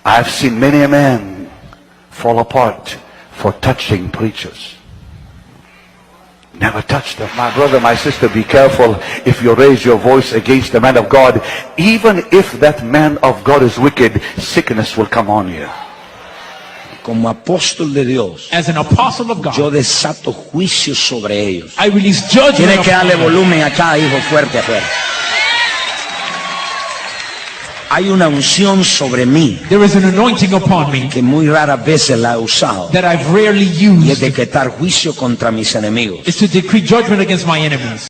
I've seen many men fall apart for touching preachers. Never touch them. My brother, my sister, be careful if you raise your voice against the man of God. Even if that man of God is wicked, sickness will come on you. Como apóstol de Dios, as an apostle of God, yo desato juicio sobre ellos. I release judgment. Tienes que darle volumen acá, hijo, fuerte afuera. Hay una unción sobre mí. There is an anointing upon me que muy raras veces la he usado. That I've rarely Y es used. decretar juicio contra mis enemigos. Is to decree judgment against my enemies.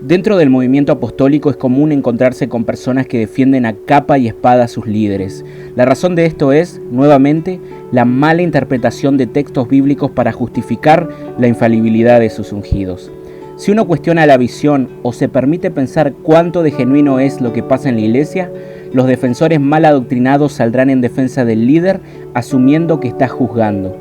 Dentro del movimiento apostólico es común encontrarse con personas que defienden a capa y espada a sus líderes. La razón de esto es, nuevamente, la mala interpretación de textos bíblicos para justificar la infalibilidad de sus ungidos. Si uno cuestiona la visión o se permite pensar cuánto de genuino es lo que pasa en la iglesia, los defensores mal adoctrinados saldrán en defensa del líder asumiendo que está juzgando.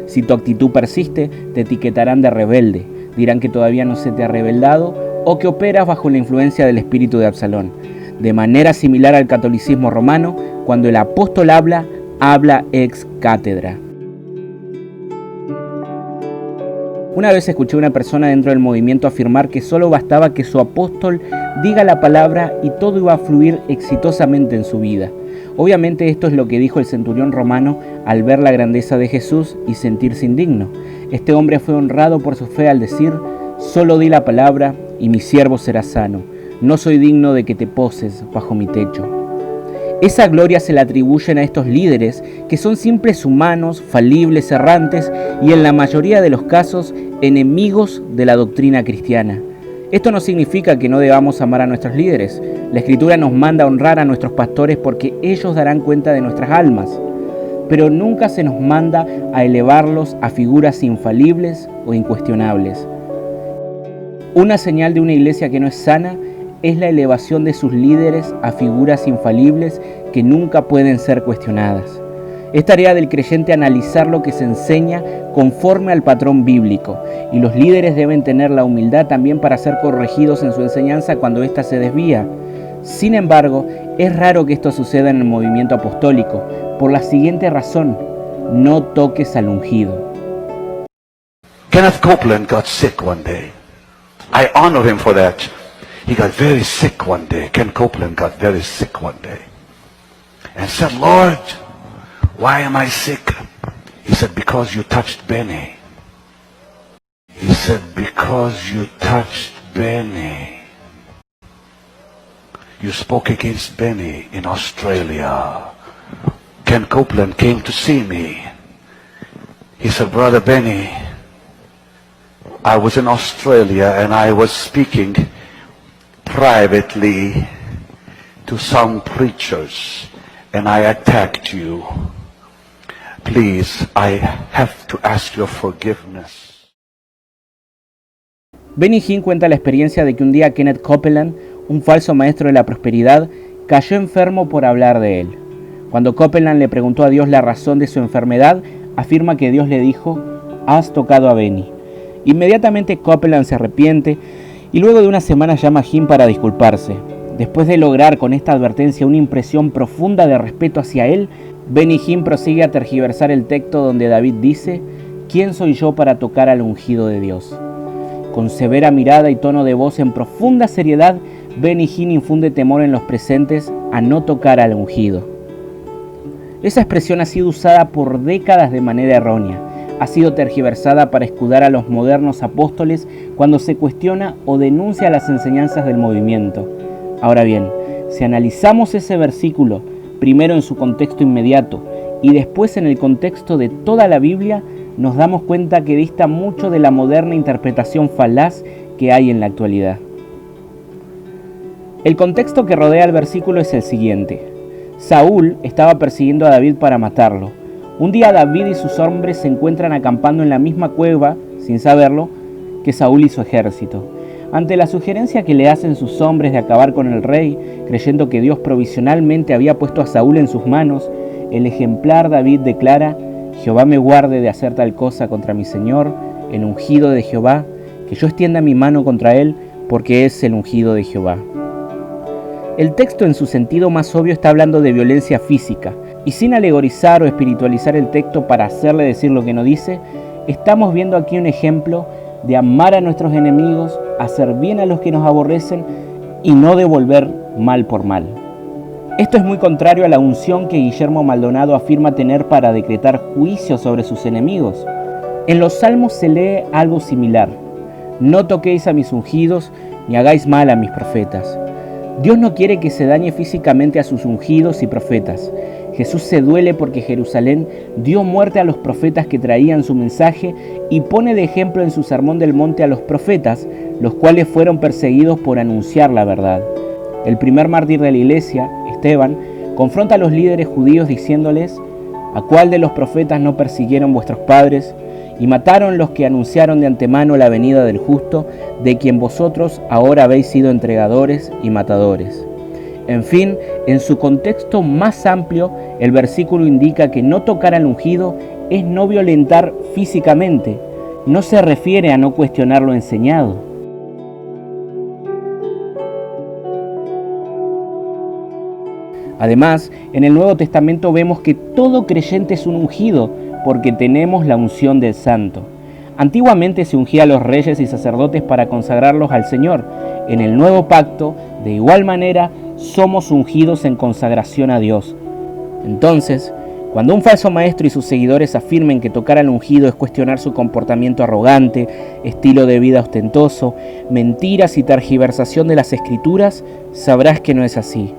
Si tu actitud persiste, te etiquetarán de rebelde, dirán que todavía no se te ha revelado o que operas bajo la influencia del espíritu de Absalón. De manera similar al catolicismo romano, cuando el apóstol habla ex cátedra. Una vez escuché a una persona dentro del movimiento afirmar que solo bastaba que su apóstol diga la palabra y todo iba a fluir exitosamente en su vida. Obviamente esto es lo que dijo el centurión romano al ver la grandeza de Jesús y sentirse indigno. Este hombre fue honrado por su fe al decir: solo di la palabra y mi siervo será sano. No soy digno de que te poses bajo mi techo. Esa gloria se la atribuyen a estos líderes que son simples humanos, falibles, errantes y en la mayoría de los casos enemigos de la doctrina cristiana. Esto no significa que no debamos amar a nuestros líderes. La Escritura nos manda a honrar a nuestros pastores porque ellos darán cuenta de nuestras almas. Pero nunca se nos manda a elevarlos a figuras infalibles o incuestionables. Una señal de una iglesia que no es sana es la elevación de sus líderes a figuras infalibles que nunca pueden ser cuestionadas. Es tarea del creyente analizar lo que se enseña conforme al patrón bíblico, y los líderes deben tener la humildad también para ser corregidos en su enseñanza cuando ésta se desvía. Sin embargo, es raro que esto suceda en el movimiento apostólico, por la siguiente razón: no toques al ungido. Kenneth Copeland got sick one day. I honor him for that. He got very sick one day. Ken Copeland got very sick one day. And said, Lord, why am I sick? He said, because you touched Benny. He said, because you touched Benny. You spoke against Benny in Australia. Ken Copeland came to see me. He said, Brother Benny, I was in Australia and I was speaking privately to some preachers and I attacked you. Please, I have to ask your forgiveness. Benny Hinn cuenta la experiencia de que un día Kenneth Copeland, un falso maestro de la prosperidad, cayó enfermo por hablar de él. Cuando Copeland le preguntó a Dios la razón de su enfermedad, afirma que Dios le dijo: has tocado a Benny. Inmediatamente Copeland se arrepiente y luego de unas semanas llama a Hinn para disculparse. Después de lograr con esta advertencia una impresión profunda de respeto hacia él, Benny Hinn prosigue a tergiversar el texto donde David dice: ¿quién soy yo para tocar al ungido de Dios? Con severa mirada y tono de voz en profunda seriedad, Benny Hinn infunde temor en los presentes a no tocar al ungido. Esa expresión ha sido usada por décadas de manera errónea. Ha sido tergiversada para escudar a los modernos apóstoles cuando se cuestiona o denuncia las enseñanzas del movimiento. Ahora bien, si analizamos ese versículo, primero en su contexto inmediato y después en el contexto de toda la Biblia, nos damos cuenta que dista mucho de la moderna interpretación falaz que hay en la actualidad. El contexto que rodea el versículo es el siguiente. Saúl estaba persiguiendo a David para matarlo. Un día David y sus hombres se encuentran acampando en la misma cueva, sin saberlo, que Saúl y su ejército. Ante la sugerencia que le hacen sus hombres de acabar con el rey, creyendo que Dios provisionalmente había puesto a Saúl en sus manos, el ejemplar David declara: Jehová me guarde de hacer tal cosa contra mi Señor, el ungido de Jehová, que yo extienda mi mano contra él, porque es el ungido de Jehová. El texto en su sentido más obvio está hablando de violencia física, y sin alegorizar o espiritualizar el texto para hacerle decir lo que no dice, estamos viendo aquí un ejemplo de amar a nuestros enemigos, hacer bien a los que nos aborrecen y no devolver mal por mal. Esto es muy contrario a la unción que Guillermo Maldonado afirma tener para decretar juicio sobre sus enemigos. En los Salmos se lee algo similar: no toquéis a mis ungidos, ni hagáis mal a mis profetas. Dios no quiere que se dañe físicamente a sus ungidos y profetas. Jesús se duele porque Jerusalén dio muerte a los profetas que traían su mensaje y pone de ejemplo en su sermón del monte a los profetas, los cuales fueron perseguidos por anunciar la verdad. El primer mártir de la iglesia, Esteban, confronta a los líderes judíos diciéndoles: ¿a cuál de los profetas no persiguieron vuestros padres y mataron los que anunciaron de antemano la venida del justo, de quien vosotros ahora habéis sido entregadores y matadores? En fin, en su contexto más amplio, el versículo indica que no tocar al ungido es no violentar físicamente. No se refiere a no cuestionar lo enseñado. Además, en el Nuevo Testamento vemos que todo creyente es un ungido porque tenemos la unción del Santo. Antiguamente se ungía a los reyes y sacerdotes para consagrarlos al Señor. En el Nuevo Pacto, de igual manera, somos ungidos en consagración a Dios. Entonces, cuando un falso maestro y sus seguidores afirmen que tocar al ungido es cuestionar su comportamiento arrogante, estilo de vida ostentoso, mentiras y tergiversación de las Escrituras, sabrás que no es así.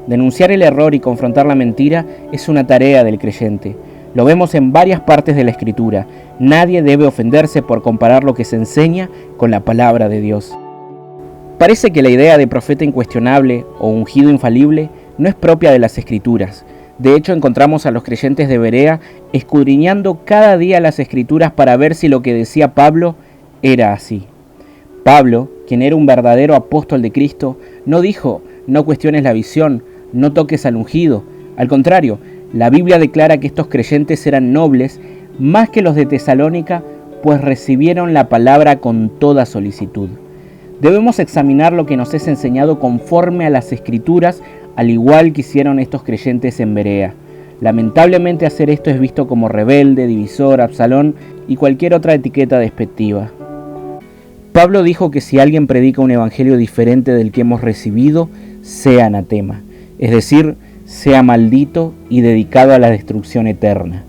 Denunciar el error y confrontar la mentira es una tarea del creyente. Lo vemos en varias partes de la Escritura. Nadie debe ofenderse por comparar lo que se enseña con la palabra de Dios. Parece que la idea de profeta incuestionable o ungido infalible no es propia de las Escrituras. De hecho, encontramos a los creyentes de Berea escudriñando cada día las Escrituras para ver si lo que decía Pablo era así. Pablo, quien era un verdadero apóstol de Cristo, no dijo: no cuestiones la visión, no toques al ungido. Al contrario, la Biblia declara que estos creyentes eran nobles más que los de Tesalónica, pues recibieron la palabra con toda solicitud. Debemos examinar lo que nos es enseñado conforme a las Escrituras, al igual que hicieron estos creyentes en Berea. Lamentablemente hacer esto es visto como rebelde, divisor, Absalón y cualquier otra etiqueta despectiva. Pablo dijo que si alguien predica un evangelio diferente del que hemos recibido, sea anatema, es decir, sea maldito y dedicado a la destrucción eterna.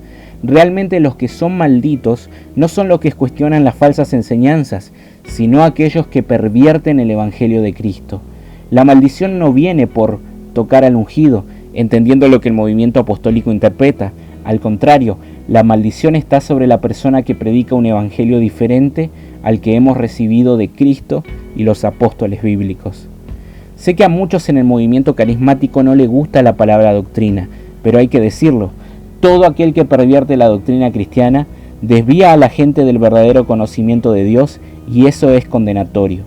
Realmente los que son malditos no son los que cuestionan las falsas enseñanzas, sino aquellos que pervierten el evangelio de Cristo. La maldición no viene por tocar al ungido, entendiendo lo que el movimiento apostólico interpreta. Al contrario, la maldición está sobre la persona que predica un evangelio diferente al que hemos recibido de Cristo y los apóstoles bíblicos. Sé que a muchos en el movimiento carismático no le gusta la palabra doctrina, pero hay que decirlo: todo aquel que pervierte la doctrina cristiana desvía a la gente del verdadero conocimiento de Dios, y eso es condenatorio.